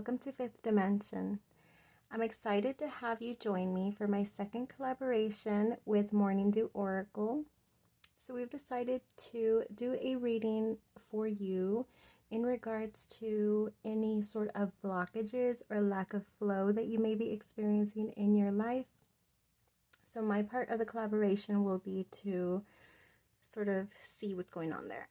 welcome to Fifth Dimension. I'm excited to have you join me for my second collaboration with Morning Dew Oracle. So we've decided to do a reading for you in regards to any sort of blockages or lack of flow that you may be experiencing in your life. So my part of the collaboration will be to sort of see what's going on there.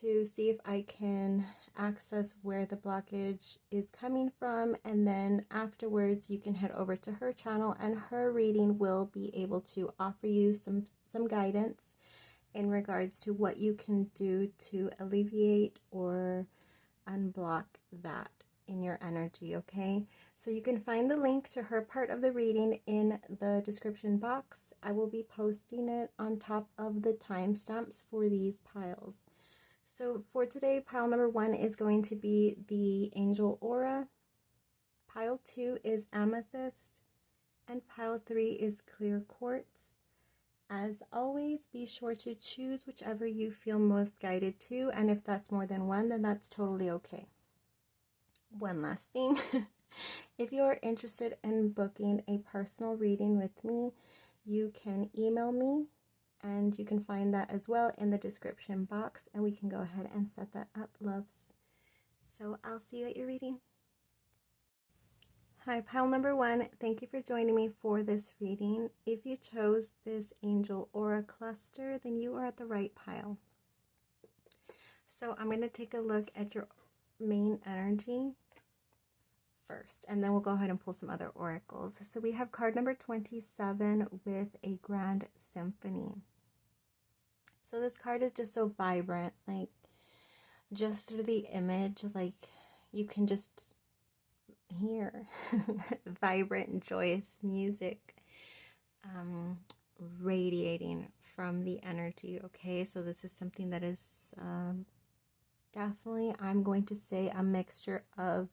To see if I can access where the blockage is coming from, and then afterwards you can head over to her channel and her reading will be able to offer you some guidance in regards to what you can do to alleviate or unblock that in your energy. Okay, so you can find the link to her part of the reading in the description box. I will be posting it on top of the timestamps for these piles. So for today, pile number 1 is going to be the Angel Aura, pile 2 is Amethyst, and pile 3 is Clear Quartz. As always, be sure to choose whichever you feel most guided to, and if that's more than one, then that's totally okay. One last thing, if you are interested in booking a personal reading with me, you can email me. And you can find that as well in the description box, and we can go ahead and set that up, loves. So I'll see you at your reading. Hi, pile number 1. Thank you for joining me for this reading. If you chose this Angel Aura cluster, then you are at the right pile. So I'm going to take a look at your main energy first, and then we'll go ahead and pull some other oracles. So we have card number 27 with a Grand Symphony. So this card is just so vibrant, like just through the image, like you can just hear vibrant and joyous music radiating from the energy. Okay, so this is something that is definitely, I'm going to say, a mixture of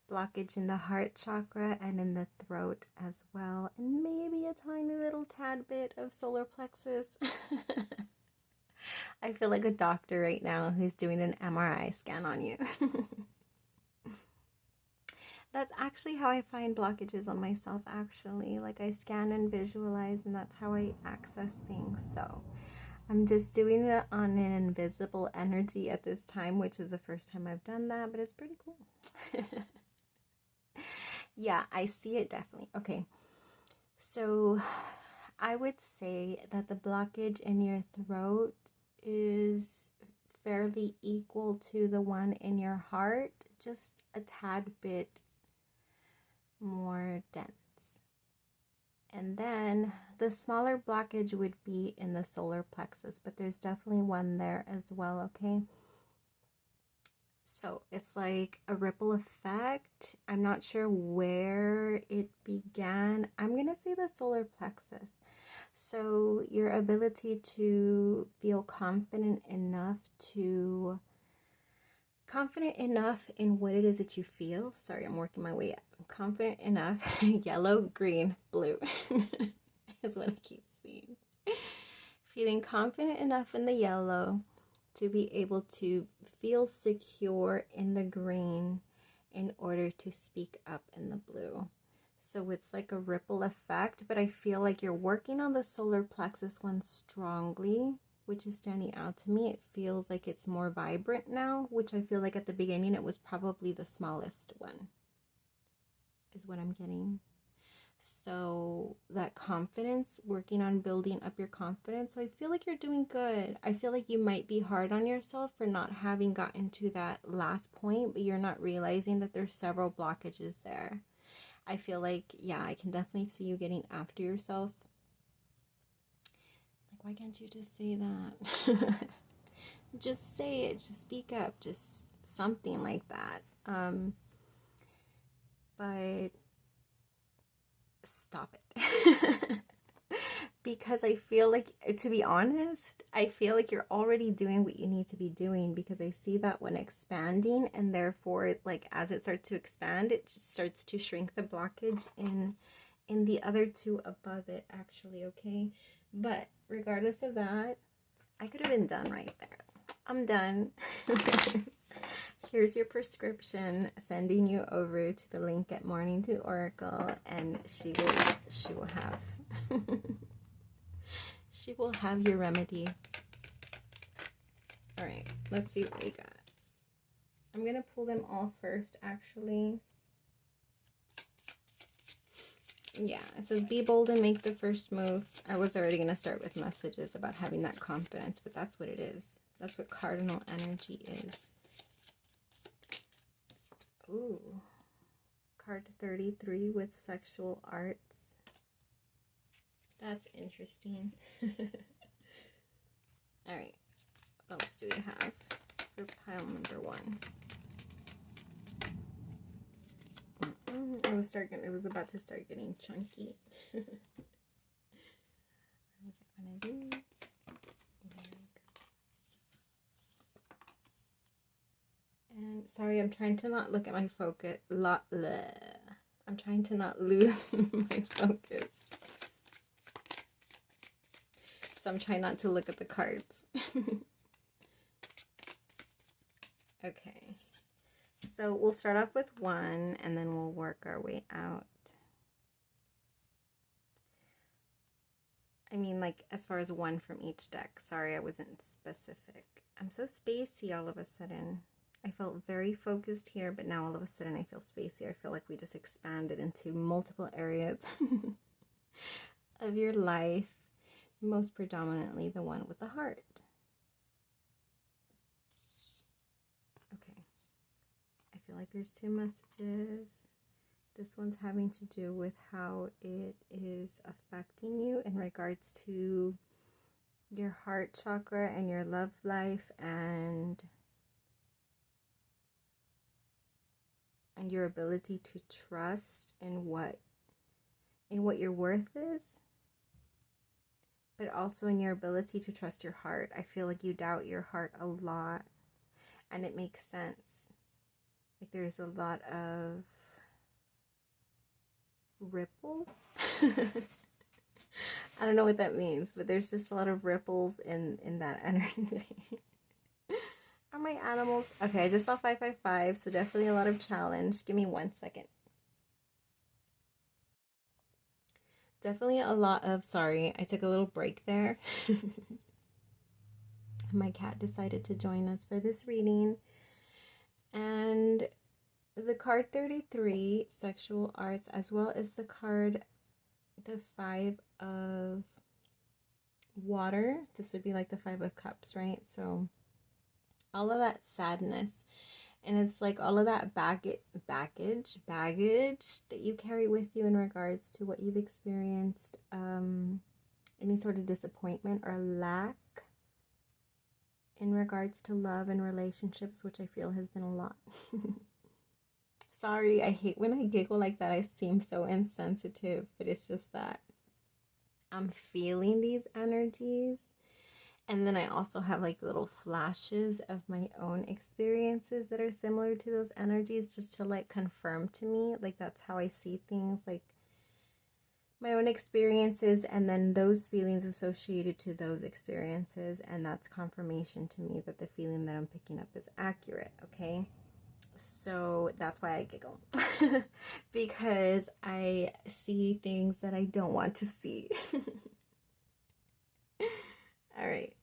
blockage in the heart chakra and in the throat as well, and maybe a tiny little tad bit of solar plexus. I feel like a doctor right now who's doing an MRI scan on you. That's actually how I find blockages on myself, actually. Like, I scan and visualize, and that's how I access things. So I'm just doing it on an invisible energy at this time, which is the first time I've done that, but it's pretty cool. Yeah, I see it definitely. Okay, so I would say that the blockage in your throat is fairly equal to the one in your heart, just a tad bit more dense. And then the smaller blockage would be in the solar plexus, but there's definitely one there as well, okay? So it's like a ripple effect. I'm not sure where it began. I'm going to say the solar plexus. So your ability to feel confident enough in what it is that you feel. Sorry, I'm working my way up. Confident enough, yellow, green, blue is what I keep seeing. Feeling confident enough in the yellow to be able to feel secure in the green in order to speak up in the blue. So it's like a ripple effect, but I feel like you're working on the solar plexus one strongly, which is standing out to me. It feels like it's more vibrant now, which I feel like at the beginning it was probably the smallest one, is what I'm getting. So that confidence, working on building up your confidence. So I feel like you're doing good. I feel like you might be hard on yourself for not having gotten to that last point, but you're not realizing that there's several blockages there. I feel like, yeah, I can definitely see you getting after yourself. Like, why can't you just say that? Just say it, just speak up, just something like that. But stop it. Because I feel like, to be honest, I feel like you're already doing what you need to be doing, because I see that one expanding, and therefore, like, as it starts to expand, it just starts to shrink the blockage in the other two above it, actually, okay? But regardless of that, I could have been done right there. I'm done. Here's your prescription, sending you over to the link at Morning to Oracle, and she will have she will have your remedy. All right, let's see what we got. I'm gonna pull them all first, actually. Yeah, it says be bold and make the first move. I was already gonna start with messages about having that confidence, but that's what it is. That's what cardinal energy is. Ooh, card 33 with sexual arts. That's interesting. All right, what else do we have for pile number 1? It was about to start getting chunky. Let me get one of these. There we go. And sorry, I'm trying to not look at my focus. I'm trying to not lose my focus. So I'm trying not to look at the cards. Okay. So we'll start off with 1 and then we'll work our way out. I mean, like, as far as 1 from each deck. Sorry, I wasn't specific. I'm so spacey all of a sudden. I felt very focused here, but now all of a sudden I feel spacey. I feel like we just expanded into multiple areas of your life, most predominantly the one with the heart. Okay. I feel like there's 2 messages. This one's having to do with how it is affecting you in regards to your heart chakra and your love life and your ability to trust in what your worth is, but also in your ability to trust your heart. I feel like you doubt your heart a lot, and it makes sense. Like there's a lot of ripples. I don't know what that means, but there's just a lot of ripples in that energy. Are my animals? Okay, I just saw 555, so definitely a lot of challenge. Give me 1 second. Definitely a lot of, sorry, I took a little break there. My cat decided to join us for this reading. And the card 33, sexual arts, as well as the card, the 5 of water. This would be like the 5 of cups, right? So all of that sadness, and it's like all of that baggage that you carry with you in regards to what you've experienced, any sort of disappointment or lack in regards to love and relationships, which I feel has been a lot. Sorry, I hate when I giggle like that. I seem so insensitive, but it's just that I'm feeling these energies. And then I also have like little flashes of my own experiences that are similar to those energies, just to like confirm to me, like that's how I see things, like my own experiences and then those feelings associated to those experiences. And that's confirmation to me that the feeling that I'm picking up is accurate, okay? So that's why I giggle. Because I see things that I don't want to see. All right.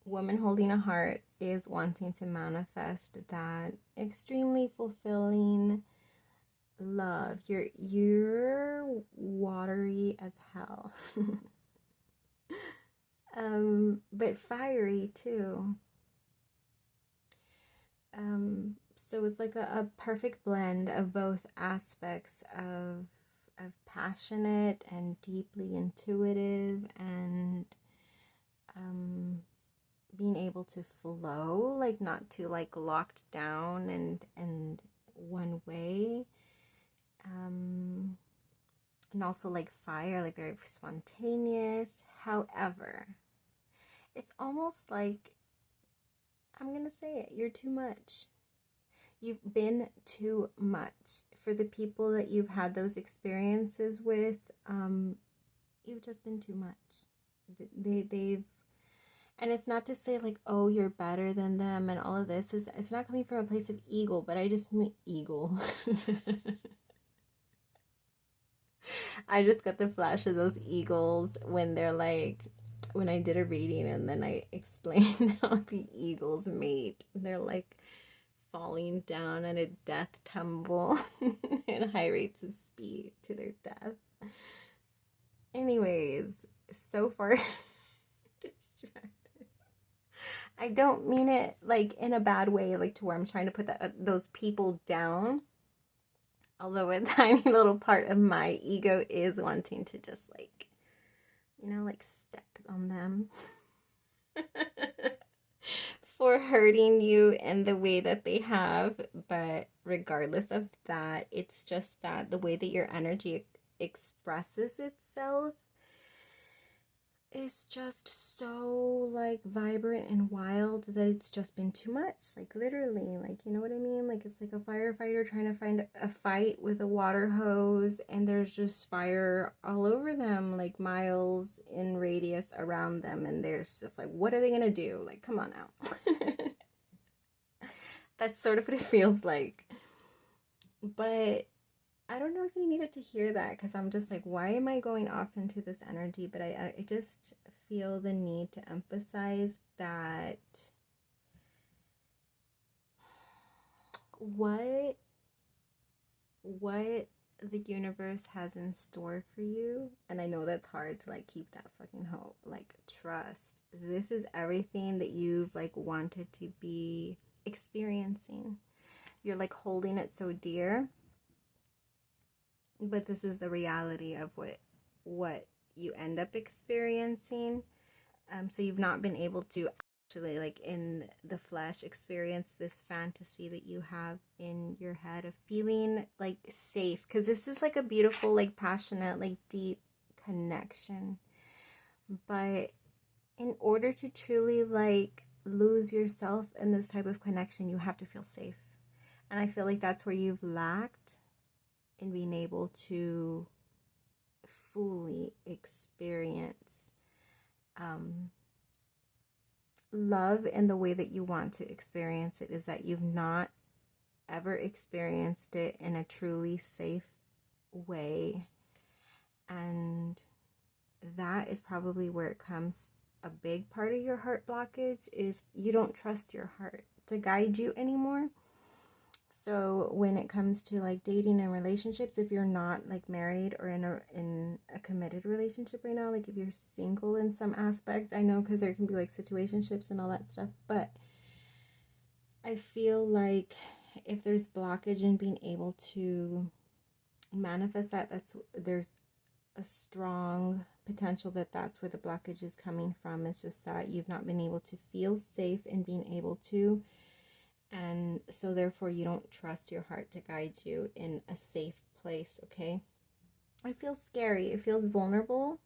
Woman holding a heart is wanting to manifest that extremely fulfilling love. You're watery as hell. But fiery too. So it's like a perfect blend of both aspects of passionate and deeply intuitive, and being able to flow, like not too like locked down and one way, and also like fire, like very spontaneous. However, it's almost like, I'm gonna say it, you're too much. You've been too much. For the people that you've had those experiences with, you've just been too much. And it's not to say like, oh, you're better than them and all of this. It's not coming from a place of ego, but I just mean ego. I just got the flash of those eagles when they're like, when I did a reading and then I explained how the eagles mate. They're like falling down at a death tumble at high rates of speed to their death. Anyways, so far distracted. I don't mean it like in a bad way, like to where I'm trying to put those people down. Although a tiny little part of my ego is wanting to just like, you know, like step on them for hurting you in the way that they have. But regardless of that, it's just that the way that your energy expresses itself is just so like vibrant and wild that it's just been too much. Like literally, like, you know what I mean? Like it's like a firefighter trying to find a fight with a water hose and there's just fire all over them, like miles in radius around them, and there's just like, what are they gonna do? Like, come on now. That's sort of what it feels like. But I don't know if you needed to hear that, because I'm just like, why am I going off into this energy? But I just feel the need to emphasize that what the universe has in store for you, and I know that's hard to like keep that fucking hope, like trust. This is everything that you've like wanted to be experiencing. You're like holding it so dear. But this is the reality of what you end up experiencing. So you've not been able to actually, like in the flesh, experience this fantasy that you have in your head of feeling like safe. Because this is like a beautiful, like passionate, like deep connection. But in order to truly like lose yourself in this type of connection, you have to feel safe. And I feel like that's where you've lacked in being able to fully experience love in the way that you want to experience it, is that you've not ever experienced it in a truly safe way. And that is probably where it comes. A big part of your heart blockage is you don't trust your heart to guide you anymore. So when it comes to like dating and relationships, if you're not like married or in a committed relationship right now, like if you're single in some aspect, I know, because there can be like situationships and all that stuff, but I feel like if there's blockage in being able to manifest that, there's a strong potential that that's where the blockage is coming from. It's just that you've not been able to feel safe in being able to. And so therefore you don't trust your heart to guide you in a safe place, okay? It feels scary. It feels vulnerable.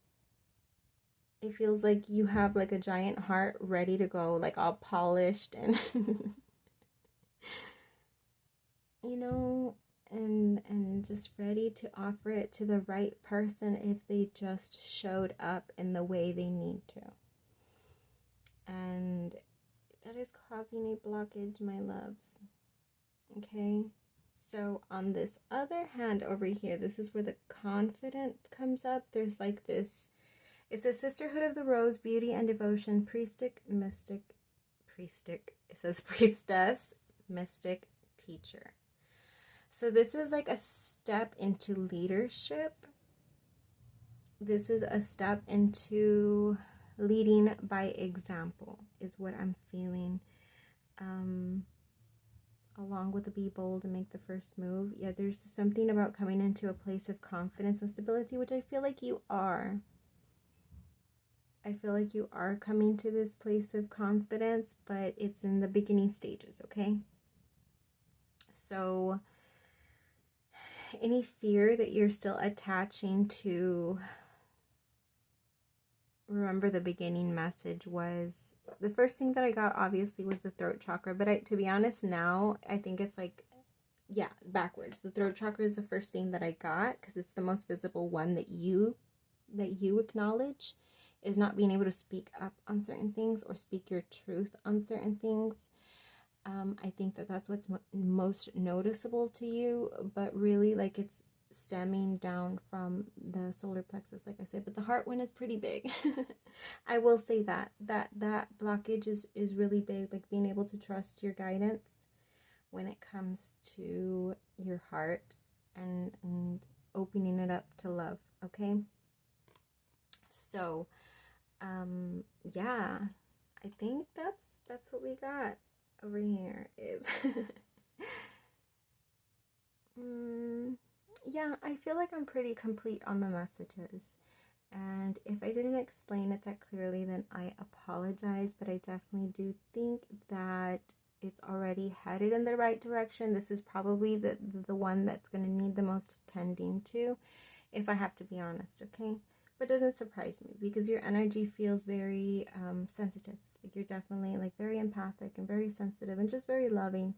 It feels like you have like a giant heart ready to go, like all polished and you know, and just ready to offer it to the right person if they just showed up in the way they need to. And that is causing a blockage, my loves. Okay? So on this other hand over here, this is where the confidence comes up. There's like this, it's a sisterhood of the rose, beauty and devotion, it says priestess, mystic, teacher. So this is like a step into leadership. This is a step into leading by example, is what I'm feeling. Along with the be bold and make the first move. Yeah, there's something about coming into a place of confidence and stability, which I feel like you are. I feel like you are coming to this place of confidence, but it's in the beginning stages, okay? So any fear that you're still attaching to, remember the beginning message was, the first thing that I got obviously was the throat chakra, but to be honest now, I think it's like, yeah, backwards. The throat chakra is the first thing that I got because it's the most visible one that you acknowledge is not being able to speak up on certain things or speak your truth on certain things. I think that that's what's most noticeable to you, but really, like, it's stemming down from the solar plexus, like I said, but the heart one is pretty big. I will say that blockage is really big, like being able to trust your guidance when it comes to your heart and opening it up to love. Okay, so yeah, I think that's what we got over here is yeah, I feel like I'm pretty complete on the messages, and if I didn't explain it that clearly, then I apologize, but I definitely do think that it's already headed in the right direction. This is probably the one that's going to need the most tending to, if I have to be honest, okay? But it doesn't surprise me, because your energy feels very sensitive. Like, you're definitely like very empathic and very sensitive and just very loving.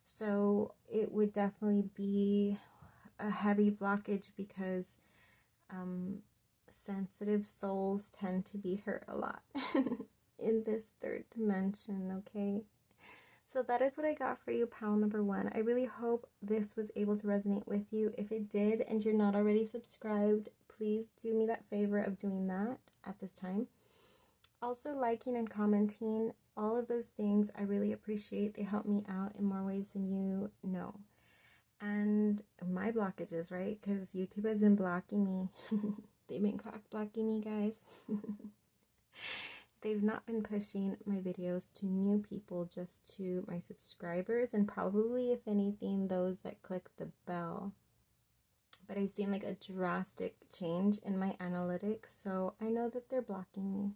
So it would definitely be a heavy blockage, because sensitive souls tend to be hurt a lot in this third dimension, okay? So that is what I got for you, pile number 1. I really hope this was able to resonate with you. If it did and you're not already subscribed, please do me that favor of doing that at this time. Also, liking and commenting, all of those things I really appreciate. They help me out in more ways than you know. And my blockages, right? Because YouTube has been blocking me. They've been cock blocking me, guys. They've not been pushing my videos to new people, just to my subscribers, and probably, if anything, those that click the bell. But I've seen like a drastic change in my analytics, so I know that they're blocking me.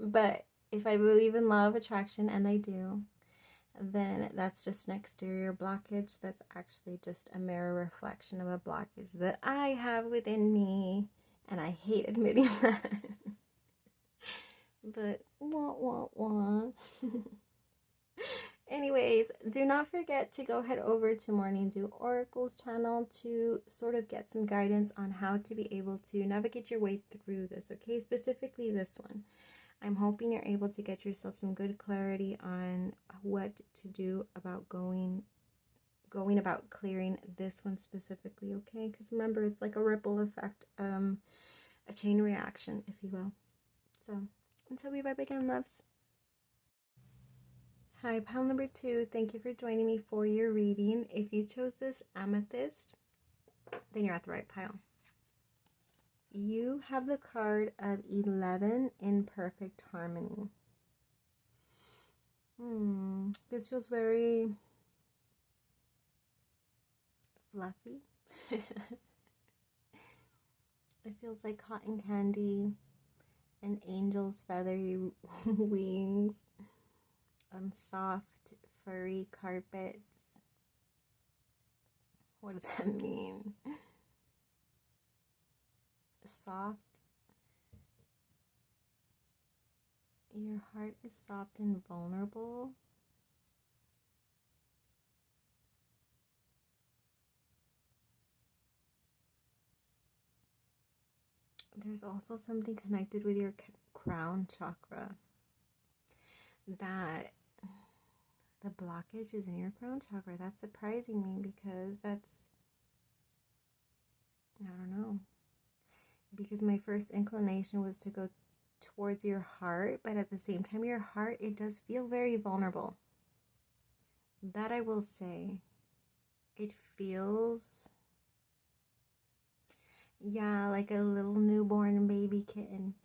But if I believe in law of attraction, and I do, then that's just an exterior blockage. That's actually just a mirror reflection of a blockage that I have within me, and I hate admitting that. But wah. Anyways, do not forget to go head over to Morning Dew Oracle's channel to sort of get some guidance on how to be able to navigate your way through this, okay? Specifically this one. I'm hoping you're able to get yourself some good clarity on what to do about going about clearing this one specifically, okay? Because remember, it's like a ripple effect, a chain reaction, if you will. So, until we vibe again, loves. Hi, pile number 2. Thank you for joining me for your reading. If you chose this amethyst, then you're at the right pile. You have the card of 11 in perfect harmony. This feels very fluffy. It feels like cotton candy and angel's feathery wings, soft furry carpets. What does that mean? Soft. Your heart is soft and vulnerable. There's also something connected with your crown chakra. That the blockage is in your crown chakra. That's surprising me, because that's, I don't know. Because my first inclination was to go towards your heart, but at the same time, your heart, it does feel very vulnerable. That I will say. It feels, yeah, like a little newborn baby kitten.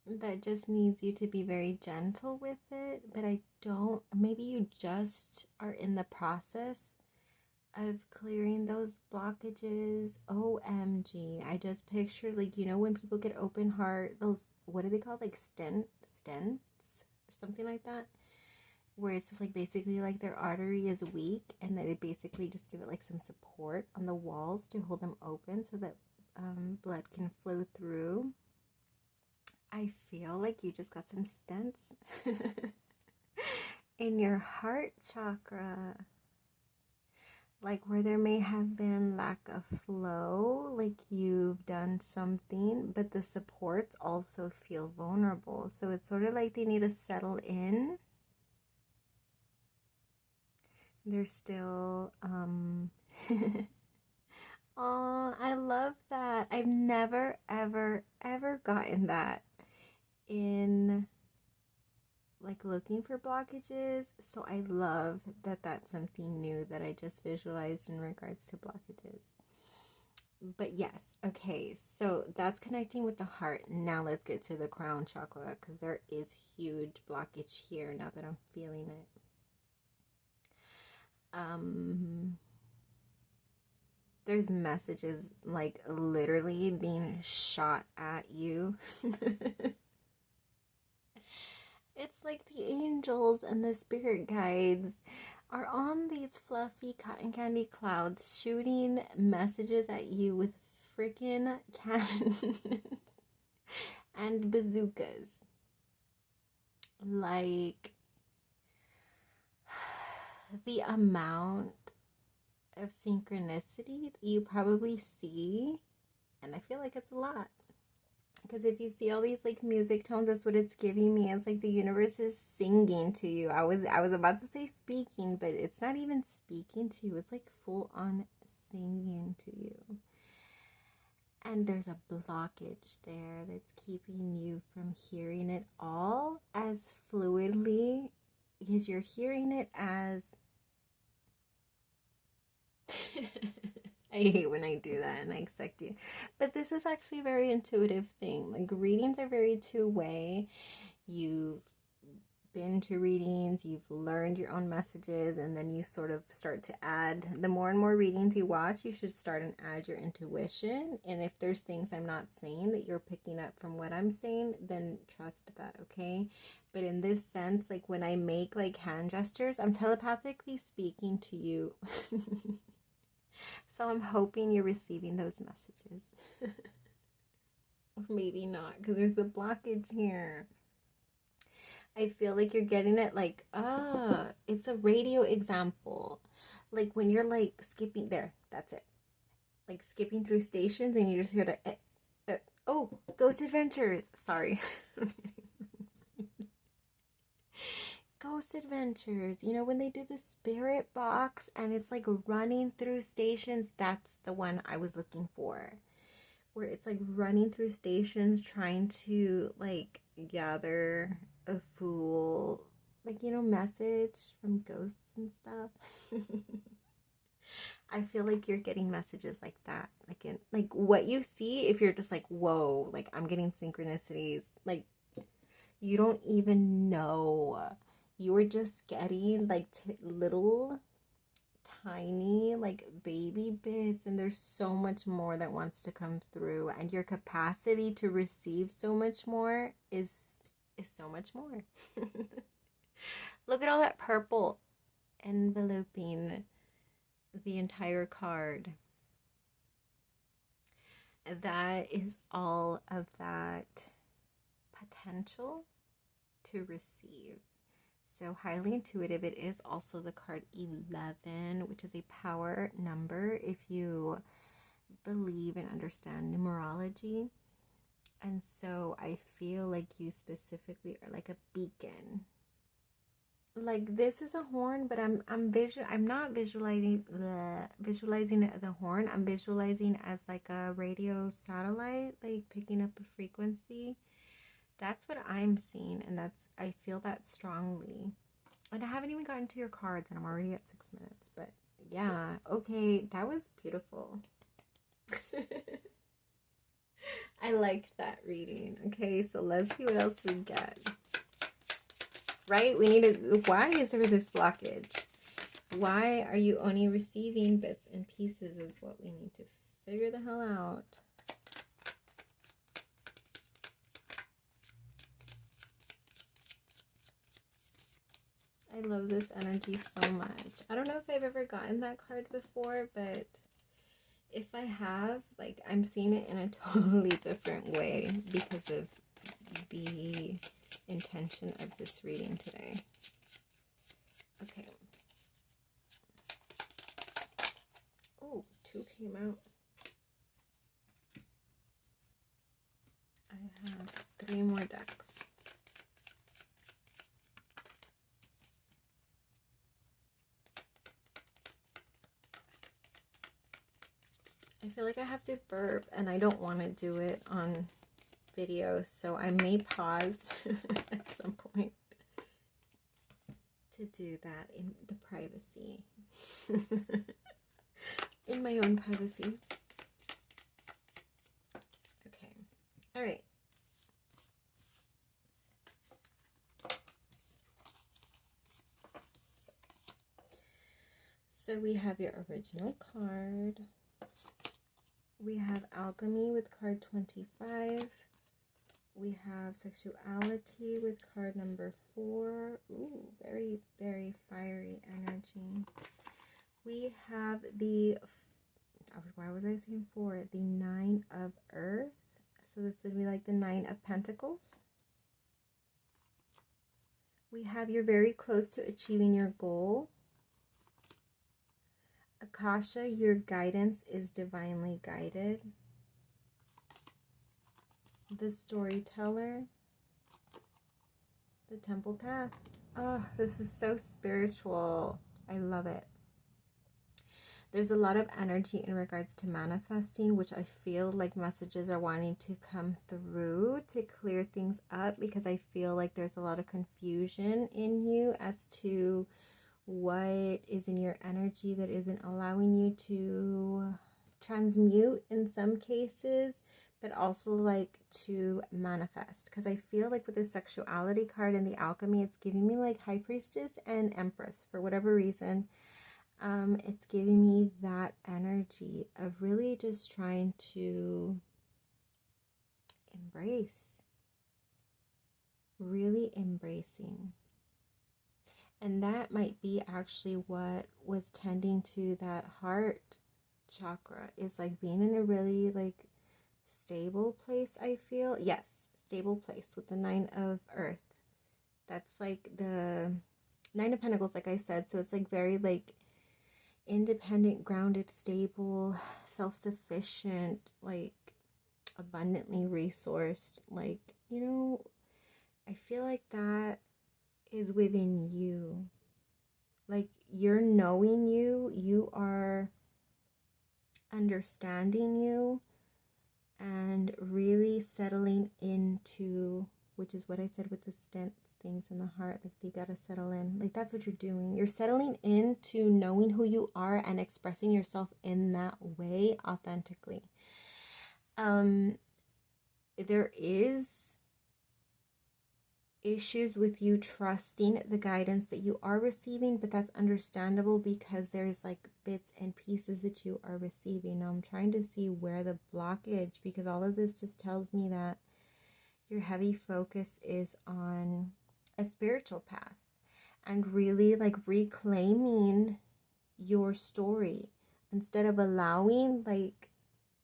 That just needs you to be very gentle with it. But I don't, maybe you just are in the process of clearing those blockages. OMG, I just pictured, like, you know, when people get open heart, those, what are they called, like stents or something like that, where it's just like basically like their artery is weak, and then it basically just give it like some support on the walls to hold them open so that blood can flow through. I feel like you just got some stents in your heart chakra. like where there may have been lack of flow, like you've done something, but the supports also feel vulnerable. So it's sort of like they need to settle in. They're still, oh, I love that. I've never, ever, ever gotten that in like looking for blockages, so I love that that's something new that I just visualized in regards to blockages. But yes, okay, so that's connecting with the heart. Now let's get to the crown chakra, because there is huge blockage here now that I'm feeling it. There's messages like literally being shot at you. It's like the angels and the spirit guides are on these fluffy cotton candy clouds shooting messages at you with freaking cannons and bazookas. Like, the amount of synchronicity that you probably see, and I feel like it's a lot. Because if you see all these like music tones, that's what it's giving me. It's like the universe is singing to you. I was about to say speaking, but it's not even speaking to you. It's like full on singing to you. And there's a blockage there that's keeping you from hearing it all as fluidly, because you're hearing it as I hate when I do that and I expect you. But this is actually a very intuitive thing. Like, readings are very two-way. You've been to readings, you've learned your own messages, and then you sort of start to add. The more and more readings you watch, you should start and add your intuition. And if there's things I'm not saying that you're picking up from what I'm saying, then trust that, okay? But in this sense, like when I make like hand gestures, I'm telepathically speaking to you. So I'm hoping you're receiving those messages. Or maybe not, because there's a blockage here. I feel like you're getting it like, it's a radio example. Like when you're like skipping there, that's it. Like skipping through stations and you just hear the, oh, Ghost Adventures. Sorry. Ghost Adventures, you know, when they do the spirit box and it's like running through stations, that's the one I was looking for, where it's like running through stations trying to like gather a full, like, you know, message from ghosts and stuff. I feel like you're getting messages like that, like in like what you see. If you're just like, whoa, like I'm getting synchronicities, like you don't even know. You were just getting like little tiny like baby bits, and there's so much more that wants to come through, and your capacity to receive so much more is so much more. Look at all that purple enveloping the entire card. That is all of that potential to receive. So highly intuitive. It is also the card 11, which is a power number if you believe and understand numerology. And so I feel like you specifically are like a beacon. Like this is a horn, but I'm not visualizing it as a horn. I'm visualizing as like a radio satellite, like picking up a frequency. That's what I'm seeing, and I feel that strongly. And I haven't even gotten to your cards, and I'm already at 6 minutes. But yeah, okay, that was beautiful. I liked that reading. Okay, so let's see what else we get. Right? We need to. Why is there this blockage? Why are you only receiving bits and pieces is what we need to figure the hell out. I love this energy so much. I don't know if I've ever gotten that card before, but if I have, like, I'm seeing it in a totally different way because of the intention of this reading today. Okay. 2 came out. I have 3 more decks. I feel like I have to burp and I don't want to do it on video, so I may pause at some point to do that in the privacy. In my own privacy. Okay. All right. So we have your original card. We have Alchemy with card 25. We have Sexuality with card number 4. Ooh, very, very fiery energy. We have the, why was I saying 4? The 9 of Earth. So this would be like the 9 of Pentacles. We have you're very close to achieving your goal. Akasha, your guidance is divinely guided. The Storyteller. The Temple Path. Oh, this is so spiritual. I love it. There's a lot of energy in regards to manifesting, which I feel like messages are wanting to come through to clear things up, because I feel like there's a lot of confusion in you as to what is in your energy that isn't allowing you to transmute in some cases, but also like to manifest. Because I feel like with the Sexuality card and the Alchemy, it's giving me like High Priestess and Empress for whatever reason. It's giving me that energy of really just trying to embrace, really embracing. And that might be actually what was tending to that heart chakra, is like being in a really like stable place, I feel. Yes, stable place with the 9 of Earth. That's like the 9 of Pentacles, like I said. So it's like very like independent, grounded, stable, self-sufficient, like abundantly resourced. Like, you know, I feel like that is within you. Like you're knowing you, you are understanding you, and really settling into, which is what I said with the things in the heart, like they gotta settle in. Like that's what you're doing. You're settling into knowing who you are and expressing yourself in that way authentically. There is issues with you trusting the guidance that you are receiving, but that's understandable because there's like bits and pieces that you are receiving. Now I'm trying to see where the blockage, because all of this just tells me that your heavy focus is on a spiritual path and really like reclaiming your story instead of allowing like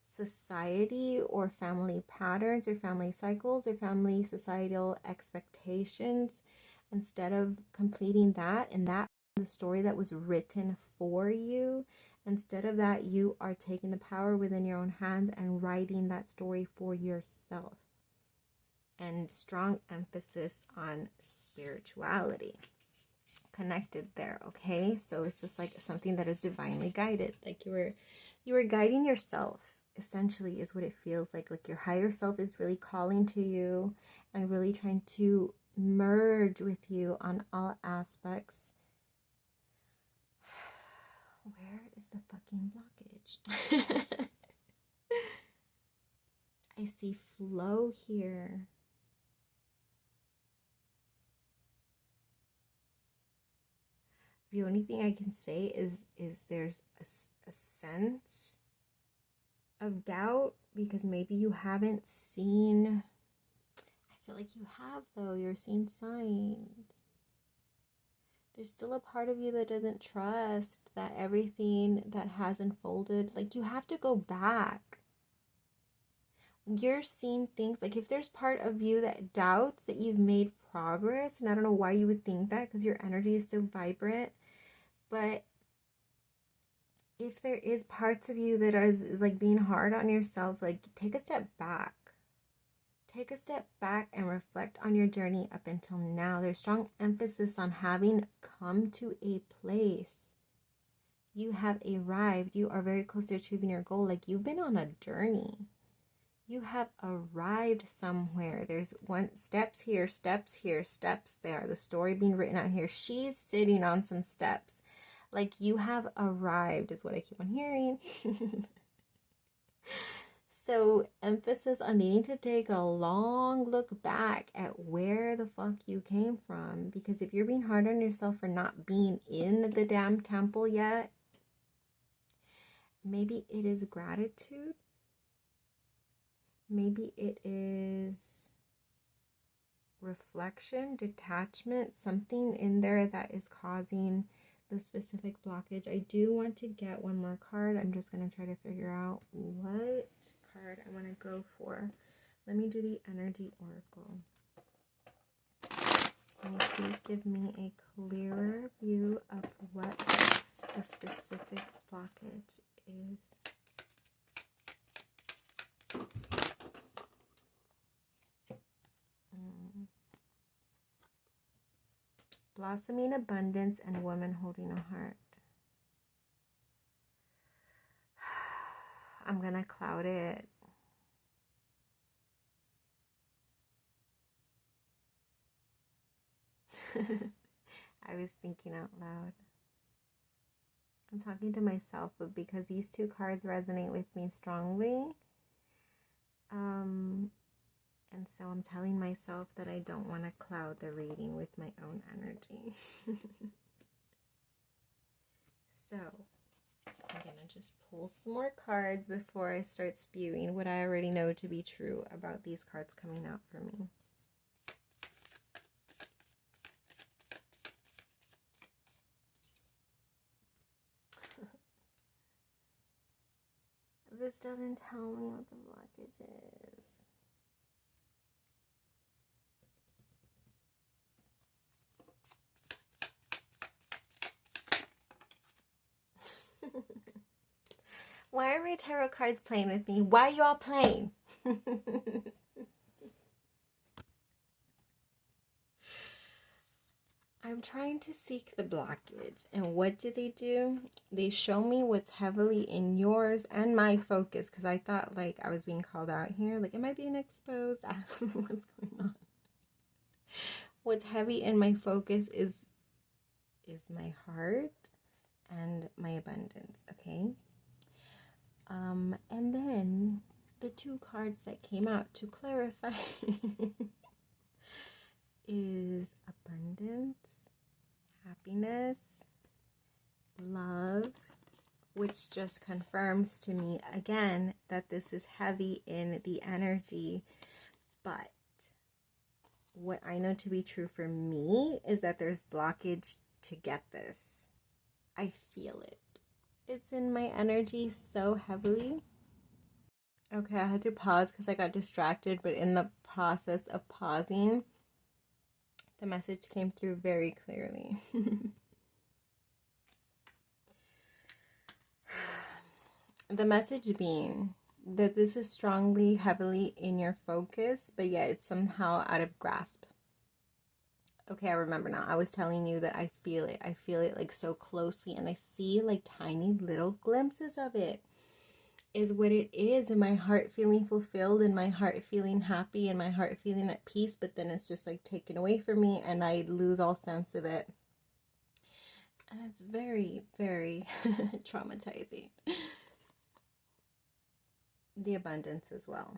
society or family patterns or family cycles or family societal expectations. Instead of completing that and that the story that was written for you, instead of that, you are taking the power within your own hands and writing that story for yourself. And strong emphasis on spirituality connected there. Okay, so it's just like something that is divinely guided, like you were guiding yourself, essentially, is what it feels like. Like your higher self is really calling to you and really trying to merge with you on all aspects. Where is the fucking blockage? I see flow here. The only thing I can say is there's a sense of doubt, because maybe you haven't seen, I feel like you have though, you're seeing signs. There's still a part of you that doesn't trust that everything that has unfolded, like you have to go back. You're seeing things, like if there's part of you that doubts that you've made progress, and I don't know why you would think that because your energy is so vibrant, but if there is parts of you that are like being hard on yourself, like take a step back. Take a step back and reflect on your journey up until now. There's strong emphasis on having come to a place. You have arrived. You are very close to achieving your goal. Like you've been on a journey. You have arrived somewhere. There's steps here, steps there. The story being written out here. She's sitting on some steps. Like you have arrived is what I keep on hearing. So emphasis on needing to take a long look back at where the fuck you came from. Because if you're being hard on yourself for not being in the damn temple yet, maybe it is gratitude. Maybe it is reflection, detachment, something in there that is causing the specific blockage. I do want to get one more card. I'm just going to try to figure out what card I want to go for. Let me do the energy oracle. Can you please give me a clearer view of what the specific blockage is? Blossoming abundance and woman holding a heart. I'm gonna cloud it. I was thinking out loud. I'm talking to myself, but because these two cards resonate with me strongly, and so I'm telling myself that I don't want to cloud the reading with my own energy. So I'm going to just pull some more cards before I start spewing what I already know to be true about these cards coming out for me. This doesn't tell me what the blockage is. Why are my tarot cards playing with me? Why are you all playing? I'm trying to seek the blockage. And what do? They show me what's heavily in yours and my focus. Because I thought like I was being called out here. Like, am I being exposed? What's going on? What's heavy in my focus is my heart and my abundance. Okay? And then the two cards that came out to clarify is abundance, happiness, love, which just confirms to me again that this is heavy in the energy. But what I know to be true for me is that there's blockage to get this. I feel it. It's in my energy so heavily. Okay, I had to pause because I got distracted, but in the process of pausing, the message came through very clearly. The message being that this is strongly, heavily in your focus, but yet it's somehow out of grasp. Okay, I remember now. I was telling you that I feel it. I feel it like so closely, and I see like tiny little glimpses of it. Is what it is, and my heart feeling fulfilled, and my heart feeling happy, and my heart feeling at peace, but then it's just like taken away from me, and I lose all sense of it. And it's very, very traumatizing. The abundance as well.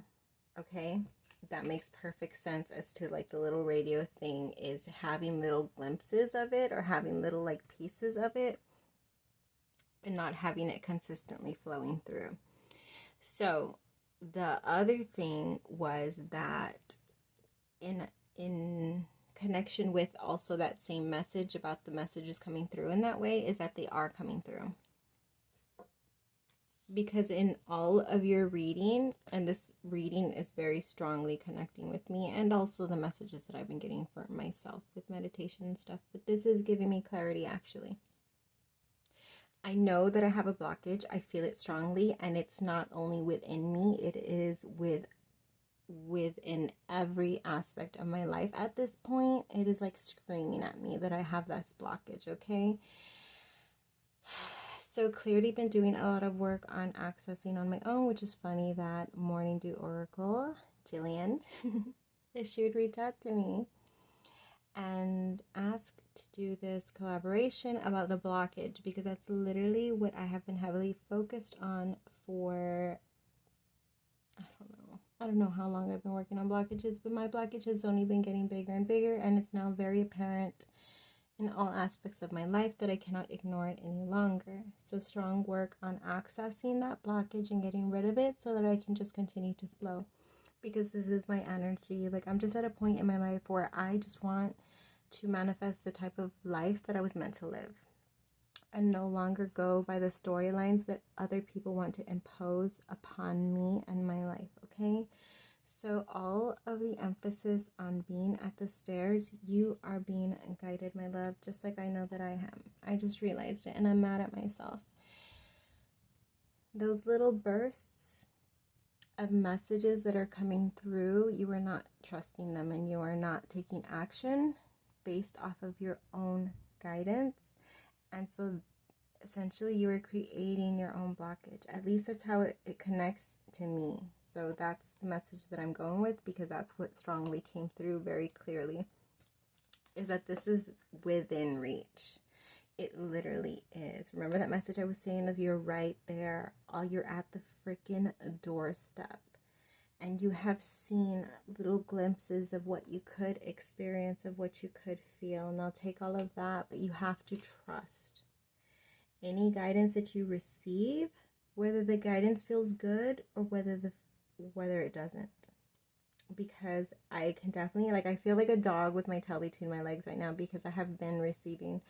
Okay? That makes perfect sense as to like the little radio thing is having little glimpses of it or having little like pieces of it and not having it consistently flowing through. So the other thing was that in connection with also that same message about the messages coming through in that way is that they are coming through. Because in all of your reading, and this reading is very strongly connecting with me, and also the messages that I've been getting for myself with meditation and stuff, but this is giving me clarity actually. I know that I have a blockage. I feel it strongly, and it's not only within me, it is within every aspect of my life at this point. It is like screaming at me that I have this blockage, okay? So clearly been doing a lot of work on accessing on my own, which is funny that Morning Dew Oracle, Jillian, she would reach out to me and ask to do this collaboration about the blockage, because that's literally what I have been heavily focused on for, I don't know how long I've been working on blockages, but my blockage has only been getting bigger and bigger, and it's now very apparent in all aspects of my life that I cannot ignore it any longer. So strong work on accessing that blockage and getting rid of it so that I can just continue to flow, because this is my energy. Like, I'm just at a point in my life where I just want to manifest the type of life that I was meant to live, and no longer go by the storylines that other people want to impose upon me and my life, okay? So all of the emphasis on being at the stairs, you are being guided, my love, just like I know that I am. I just realized it, and I'm mad at myself. Those little bursts of messages that are coming through, you are not trusting them, and you are not taking action based off of your own guidance. And so essentially you are creating your own blockage. At least that's how it connects to me. So that's the message that I'm going with, because that's what strongly came through very clearly, is that this is within reach. It literally is. Remember that message I was saying of you're right there, you're at the freaking doorstep, and you have seen little glimpses of what you could experience, of what you could feel. And I'll take all of that, but you have to trust any guidance that you receive, whether the guidance feels good or whether it doesn't. Because I can definitely, like, I feel like a dog with my tail between my legs right now, because I have been receiving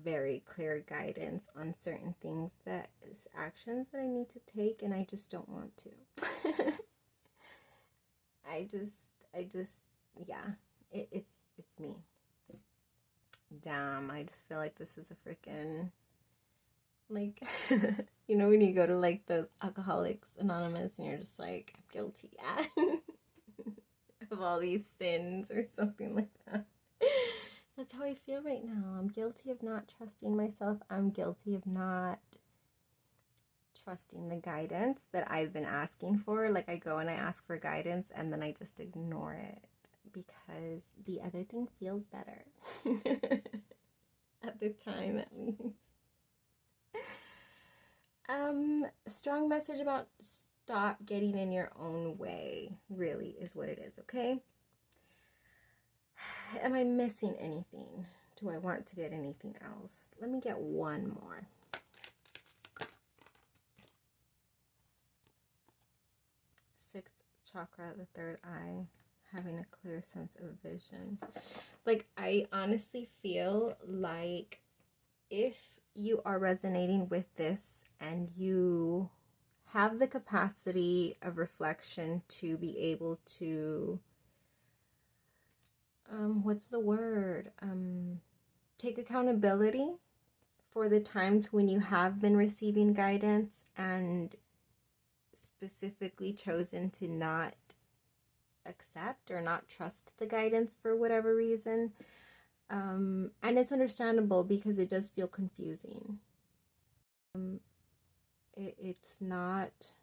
very clear guidance on certain things, that is actions that I need to take, and I just don't want to. I just yeah, it's me. Damn, I just feel like this is a freaking, like, you know when you go to like those Alcoholics Anonymous and you're just like, I'm guilty of all these sins or something like that. That's how I feel right now. I'm guilty of not trusting myself. I'm guilty of not trusting the guidance that I've been asking for. Like, I go and I ask for guidance and then I just ignore it because the other thing feels better. At the time, at least. Strong message about stop getting in your own way, really, is what it is, okay? Am I missing anything? Do I want to get anything else? Let me get one more. Sixth chakra, the third eye, having a clear sense of vision. Like, I honestly feel like if you are resonating with this and you have the capacity of reflection to be able to what's the word? Take accountability for the times when you have been receiving guidance and specifically chosen to not accept or not trust the guidance for whatever reason. And it's understandable because it does feel confusing. It's not,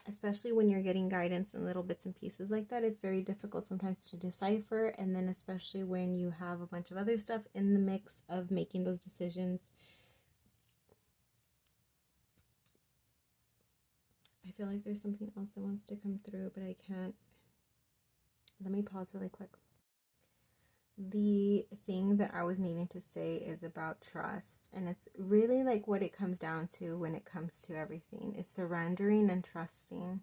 especially when you're getting guidance in little bits and pieces like that, it's very difficult sometimes to decipher. And then especially when you have a bunch of other stuff in the mix of making those decisions. I feel like there's something else that wants to come through, but I can't. Let me pause really quick. The thing that I was needing to say is about trust, and it's really like what it comes down to when it comes to everything is surrendering and trusting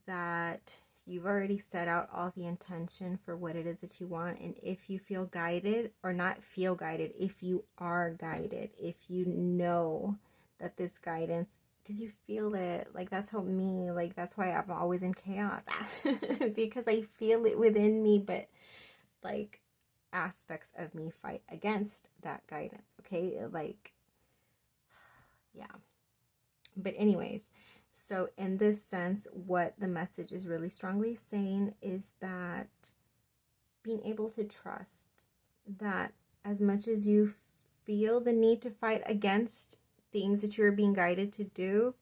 that you've already set out all the intention for what it is that you want. And if you feel guided, or not feel guided, if you are guided, if you know that this guidance, because you feel it, like that's how me, like that's why I'm always in chaos because I feel it within me. But like, aspects of me fight against that guidance, okay? Like, yeah. But anyways, so in this sense, what the message is really strongly saying is that being able to trust that as much as you feel the need to fight against things that you're being guided to do,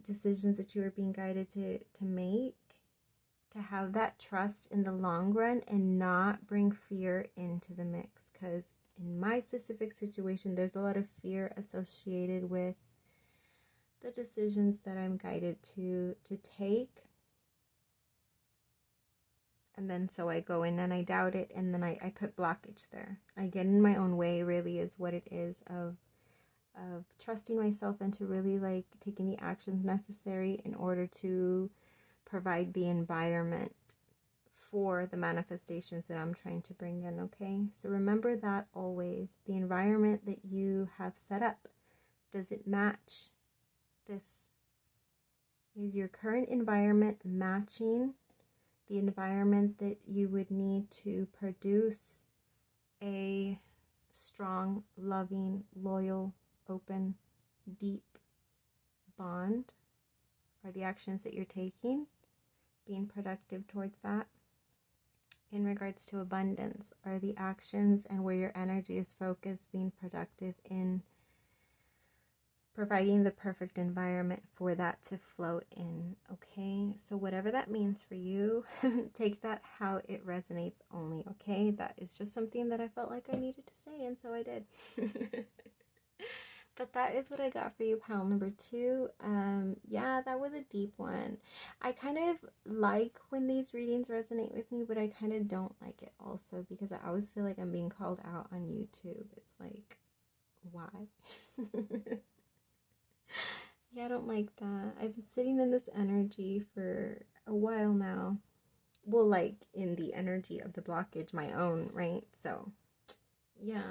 decisions that you are being guided to make, to have that trust in the long run and not bring fear into the mix. Because in my specific situation, there's a lot of fear associated with the decisions that I'm guided to take. And then so I go in and I doubt it, and then I put blockage there. I get in my own way, really, is what it is, of trusting myself and to really like taking the actions necessary in order to provide the environment for the manifestations that I'm trying to bring in, okay? So remember that always. The environment that you have set up, does it match this? Is your current environment matching the environment that you would need to produce a strong, loving, loyal, open, deep bond? Are the actions that you're taking being productive towards that? In regards to abundance, are the actions and where your energy is focused being productive in providing the perfect environment for that to flow in, okay? So whatever that means for you, take that how it resonates only, okay? That is just something that I felt like I needed to say, and so I did. But that is what I got for you, pile number 2. Yeah, that was a deep one. I kind of like when these readings resonate with me, but I kind of don't like it also, because I always feel like I'm being called out on YouTube. It's like, why? Yeah, I don't like that. I've been sitting in this energy for a while now. Well, like in the energy of the blockage, my own, right? So, yeah.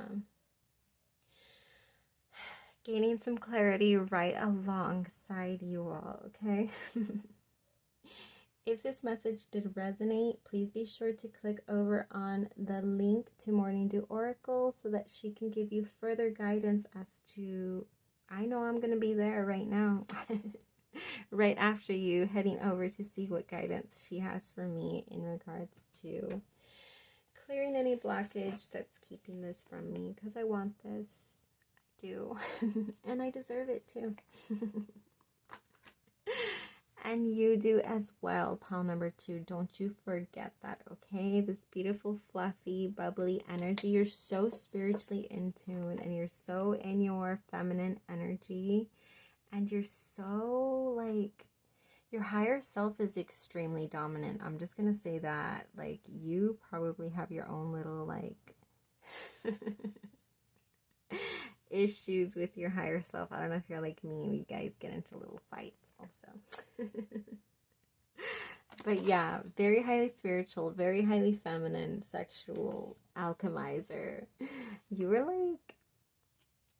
Gaining some clarity right alongside you all, okay? If this message did resonate, please be sure to click over on the link to Morning Dew Oracle so that she can give you further guidance as to, I know I'm going to be there right now, right after you, heading over to see what guidance she has for me in regards to clearing any blockage that's keeping this from me, because I want this. I do. And I deserve it too. And you do as well, pile number 2. Don't you forget that, okay? This beautiful, fluffy, bubbly energy. You're so spiritually in tune, and you're so in your feminine energy, and you're so, like, your higher self is extremely dominant. I'm just gonna say that. Like, you probably have your own little, like, issues with your higher self. I don't know if you're like me and you guys get into little fights also. But yeah, very highly spiritual, very highly feminine, sexual, alchemizer. You were like,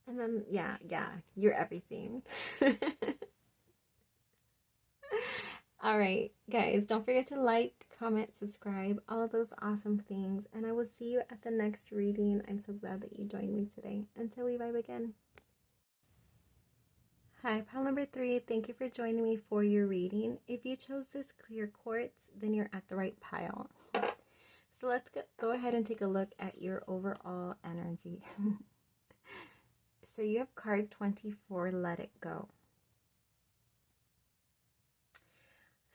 and then yeah, you're everything. Alright, guys, don't forget to like, comment, subscribe, all of those awesome things, and I will see you at the next reading. I'm so glad that you joined me today. Until we vibe again. Hi, pile number 3. Thank you for joining me for your reading. If you chose this clear quartz, then you're at the right pile. So let's go ahead and take a look at your overall energy. So you have card 24, Let It Go.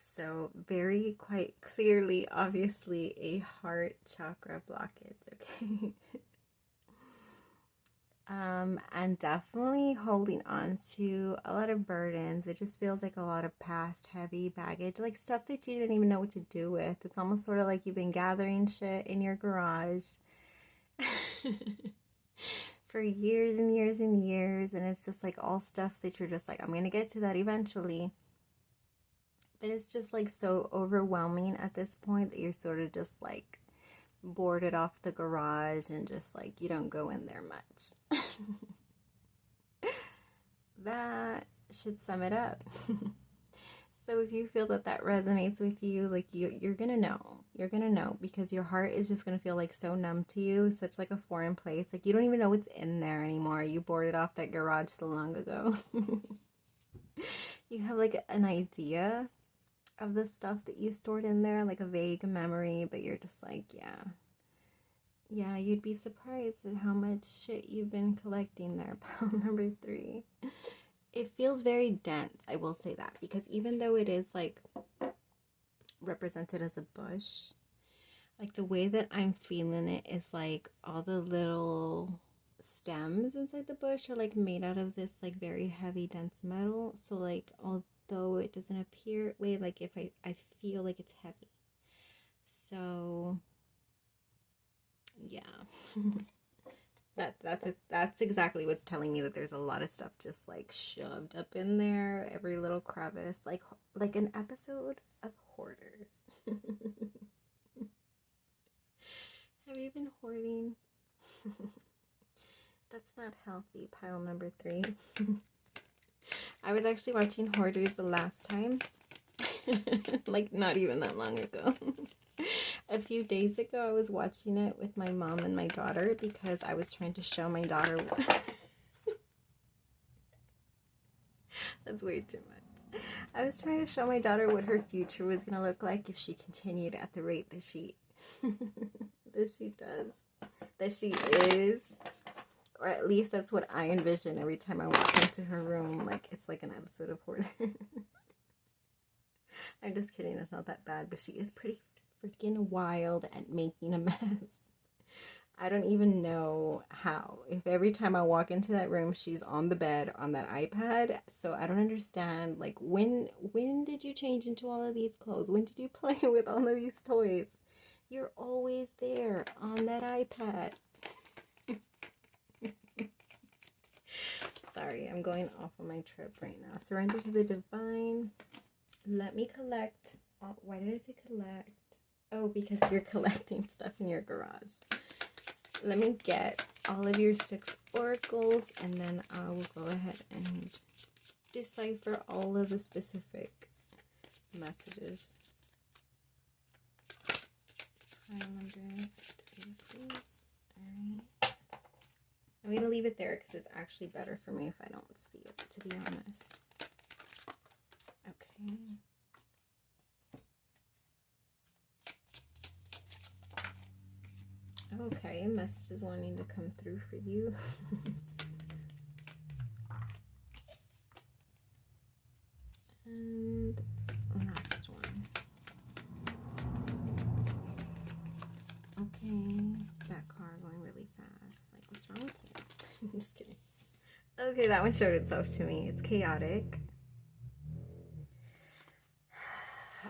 So very quite clearly, obviously, a heart chakra blockage, okay? And definitely holding on to a lot of burdens. It just feels like a lot of past heavy baggage, like stuff that you didn't even know what to do with. It's almost sort of like you've been gathering shit in your garage for years and years and years, and it's just like all stuff that you're just like, I'm gonna get to that eventually. But it's just like so overwhelming at this point that you're sort of just like boarded off the garage and just like you don't go in there much. That should sum it up. So if you feel that that resonates with you, like you're gonna know. You're gonna know because your heart is just gonna feel like so numb to you, such like a foreign place. Like you don't even know what's in there anymore. You boarded off that garage so long ago. You have like an idea of the stuff that you stored in there, like a vague memory, but you're just like, yeah, you'd be surprised at how much shit you've been collecting there. Pile number 3. It feels very dense, I will say that, because even though it is like represented as a bush, like the way that I'm feeling it is like all the little stems inside the bush are like made out of this like very heavy dense metal. So like although it doesn't appear like if I feel like it's heavy. So yeah. That's exactly what's telling me that there's a lot of stuff just like shoved up in there, every little crevice, like an episode of Hoarders. Have you been hoarding? That's not healthy. Pile number 3. I was actually watching Hoarders the last time. Like not even that long ago. A few days ago, I was watching it with my mom and my daughter because I was trying to show my daughter that's way too much. I was trying to show my daughter what her future was going to look like if she continued at the rate that she is, or at least that's what I envision every time I walk into her room. Like it's like an episode of Hoarders. I'm just kidding, it's not that bad, but she is pretty freaking wild at making a mess. I don't even know how. If every time I walk into that room, she's on the bed on that iPad. So I don't understand, like, when did you change into all of these clothes? When did you play with all of these toys? You're always there on that iPad. Sorry, I'm going off on my trip right now. Surrender to the divine. Let me collect. Oh, why did I say collect? Oh, because you're collecting stuff in your garage. Let me get all of your 6 oracles, and then I will go ahead and decipher all of the specific messages. Pile number 3, please. Alright. I'm going to leave it there because it's actually better for me if I don't see it, to be honest. Okay. Okay, messages wanting to come through for you. And last one. Okay, that car going really fast. Like, what's wrong with you? I'm just kidding. Okay, that one showed itself to me. It's chaotic.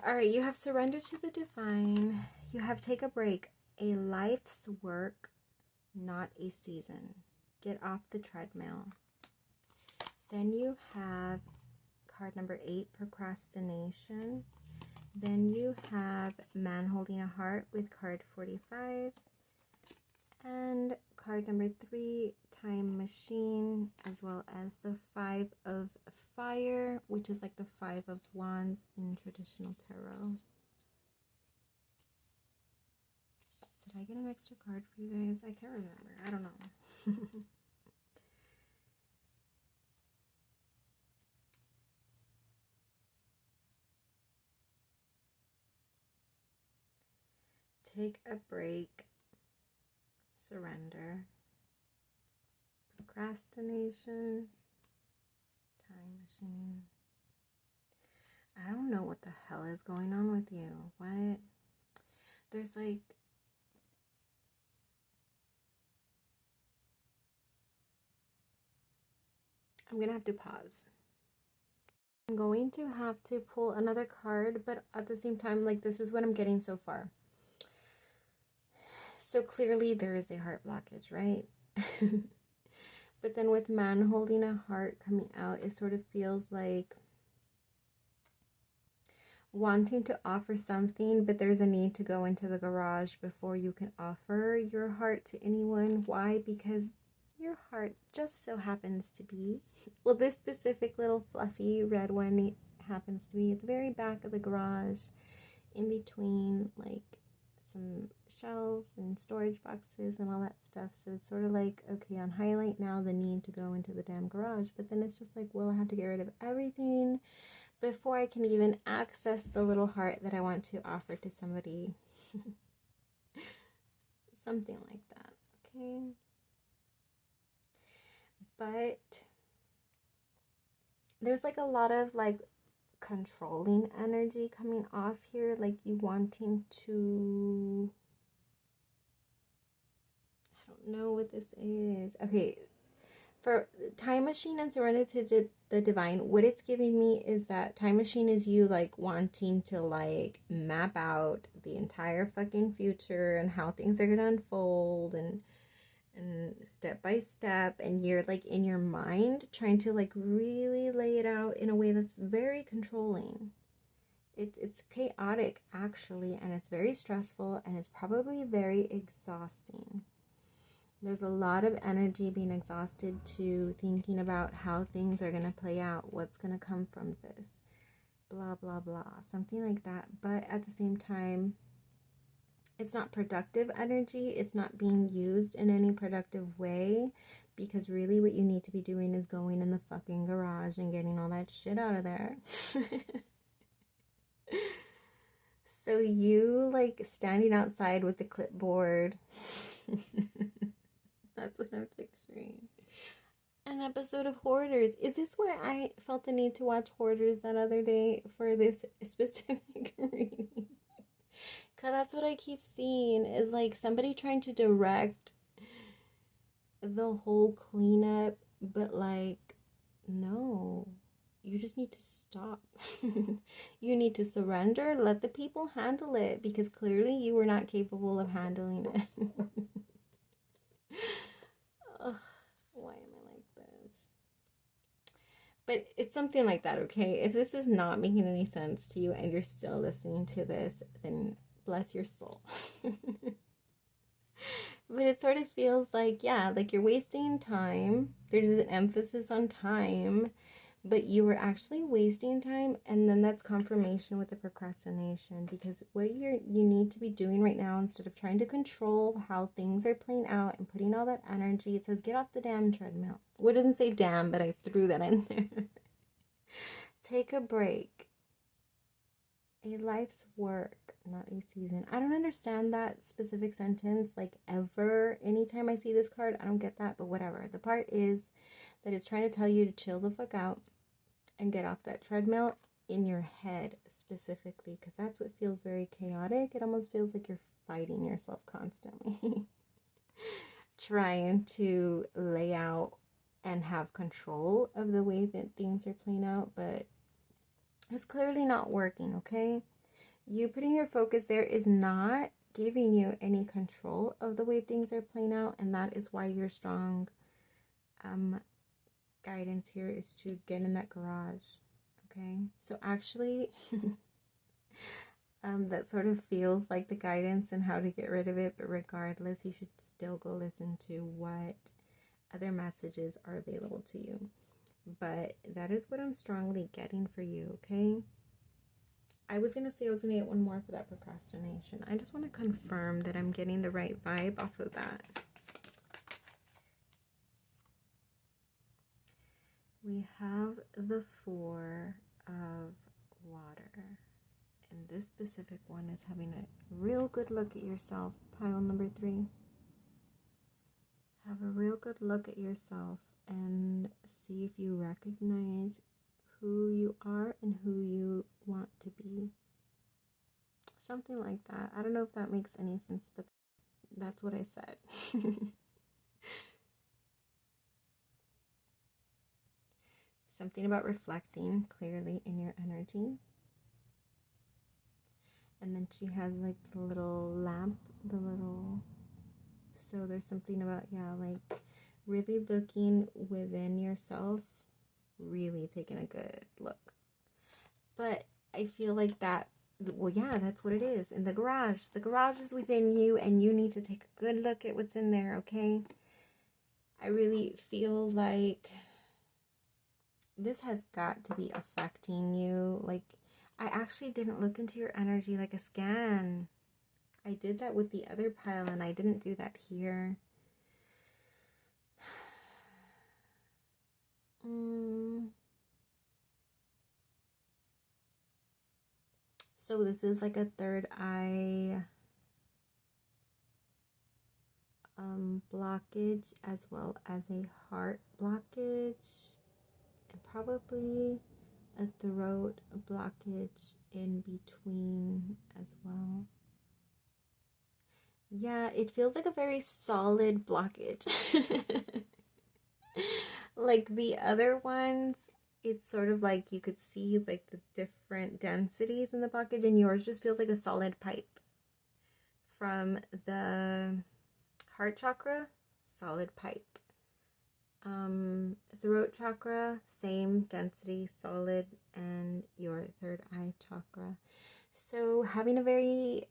Alright, you have surrendered to the divine. You have take a break. A life's work, not a season. Get off the treadmill. Then you have card number 8, procrastination. Then you have man holding a heart with card 45. And card number 3, time machine, as well as the 5 of fire, which is like the 5 of wands in traditional tarot. Did I get an extra card for you guys? I can't remember. I don't know. Take a break. Surrender. Procrastination. Time machine. I don't know what the hell is going on with you. What? There's like... I'm going to have to pause. I'm going to have to pull another card, but at the same time, like, this is what I'm getting so far. So clearly there is a heart blockage, right? But then with man holding a heart coming out, it sort of feels like wanting to offer something, but there's a need to go into the garage before you can offer your heart to anyone. Why? Because your heart just so happens to be, well, this specific little fluffy red one happens to be at the very back of the garage, in between like some shelves and storage boxes and all that stuff. So it's sort of like, okay, on highlight now the need to go into the damn garage. But then it's just like, well, I have to get rid of everything before I can even access the little heart that I want to offer to somebody. Something like that, okay? But there's like a lot of like controlling energy coming off here, like you wanting to, I don't know what this is. Okay, for time machine and serenity to the divine, what it's giving me is that time machine is you like wanting to like map out the entire fucking future and how things are gonna unfold and step by step, and you're like in your mind trying to like really lay it out in a way that's very controlling. It's chaotic actually, and it's very stressful, and it's probably very exhausting. There's a lot of energy being exhausted to thinking about how things are going to play out, what's going to come from this, blah blah blah, something like that. But at the same time, it's not productive energy. It's not being used in any productive way, because really what you need to be doing is going in the fucking garage and getting all that shit out of there. So you like standing outside with the clipboard. That's what I'm picturing. An episode of Hoarders. Is this where I felt the need to watch Hoarders that other day for this specific reading? Because that's what I keep seeing, is like somebody trying to direct the whole cleanup, but like, no, you just need to stop. You need to surrender, let the people handle it, because clearly you were not capable of handling it. Ugh, why am I like this? But it's something like that, okay? If this is not making any sense to you and you're still listening to this, then bless your soul. But it sort of feels like, yeah, like you're wasting time. There's an emphasis on time, but you were actually wasting time. And then that's confirmation with the procrastination, because what you need to be doing right now, instead of trying to control how things are playing out and putting all that energy, it says get off the damn treadmill. Well, it doesn't say damn, but I threw that in there. Take a break. A life's work, not a season. I don't understand that specific sentence, like, ever. Anytime I see this card, I don't get that, but whatever. The part is that it's trying to tell you to chill the fuck out and get off that treadmill in your head specifically, because that's what feels very chaotic. It almost feels like you're fighting yourself constantly. Trying to lay out and have control of the way that things are playing out, but it's clearly not working, okay? You putting your focus there is not giving you any control of the way things are playing out, and that is why your strong guidance here is to get in that garage, okay? So actually, that sort of feels like the guidance and how to get rid of it, but regardless, you should still go listen to what other messages are available to you. But that is what I'm strongly getting for you, okay? I was going to say I was going to get one more for that procrastination. I just want to confirm that I'm getting the right vibe off of that. We have the Four of Water. And this specific one is having a real good look at yourself, pile number 3. Have a real good look at yourself and see if you recognize who you are and who you want to be. Something like that. I don't know if that makes any sense, but that's what I said. Something about reflecting clearly in your energy. And then she has like the little lamp, so there's something about, yeah, like really looking within yourself, really taking a good look. But I feel like that, well, yeah, that's what it is. In the garage is within you, and you need to take a good look at what's in there, okay? I really feel like this has got to be affecting you. Like, I actually didn't look into your energy like a scan. I did that with the other pile and I didn't do that here. So this is like a third eye blockage, as well as a heart blockage, and probably a throat blockage in between as well. Yeah, it feels like a very solid blockage. Like the other ones, it's sort of like you could see like the different densities in the blockage, and yours just feels like a solid pipe. From the heart chakra, solid pipe. Throat chakra, same density, solid, and your third eye chakra. So having a very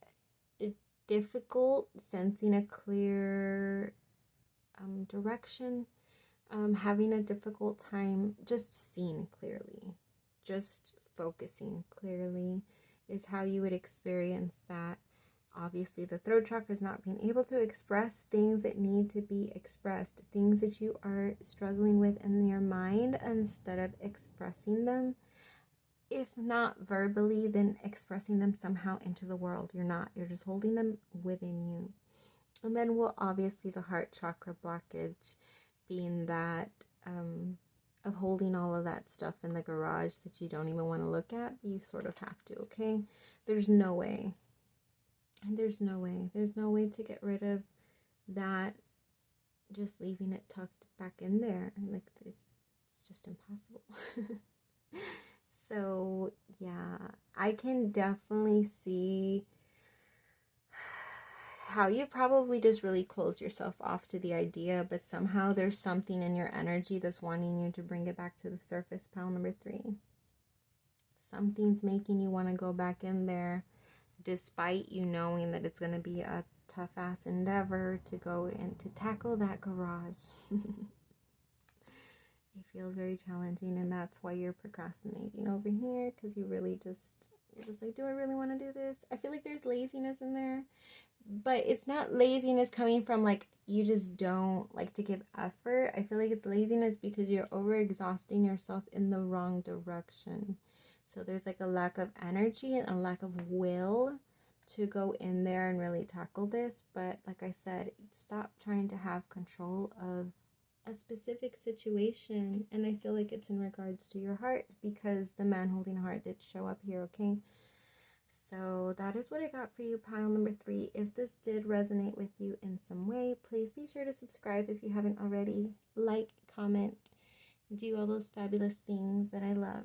difficult sensing a clear direction, having a difficult time just seeing clearly, just focusing clearly is how you would experience that. Obviously, the throat chakra is not being able to express things that need to be expressed, things that you are struggling with in your mind, instead of expressing them, if not verbally, then expressing them somehow into the world. You're just holding them within you. And then, well, obviously the heart chakra blockage being that of holding all of that stuff in the garage that you don't even want to look at. You sort of have to, okay? There's no way. There's no way to get rid of that, just leaving it tucked back in there. Like, it's just impossible. So yeah, I can definitely see how you probably just really close yourself off to the idea, but somehow there's something in your energy that's wanting you to bring it back to the surface. Pile number 3. Something's making you want to go back in there, despite you knowing that it's going to be a tough ass endeavor to go in to tackle that garage. It feels very challenging, and that's why you're procrastinating over here, because you're just like, do I really want to do this? I feel like there's laziness in there, but it's not laziness coming from like you just don't like to give effort. I feel like it's laziness because you're overexhausting yourself in the wrong direction. So there's like a lack of energy and a lack of will to go in there and really tackle this. But like I said, stop trying to have control of a specific situation. And I feel like it's in regards to your heart, because the man holding a heart did show up here, okay? So that is what I got for you, pile number 3. If this did resonate with you in some way, please be sure to subscribe if you haven't already. Like, comment, do all those fabulous things that I love.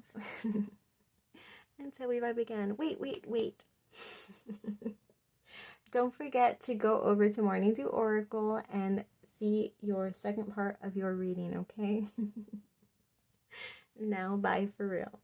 Until we vibe again. Wait. Don't forget to go over to Morning Dew Oracle and see your second part of your reading, okay? Now, bye for real.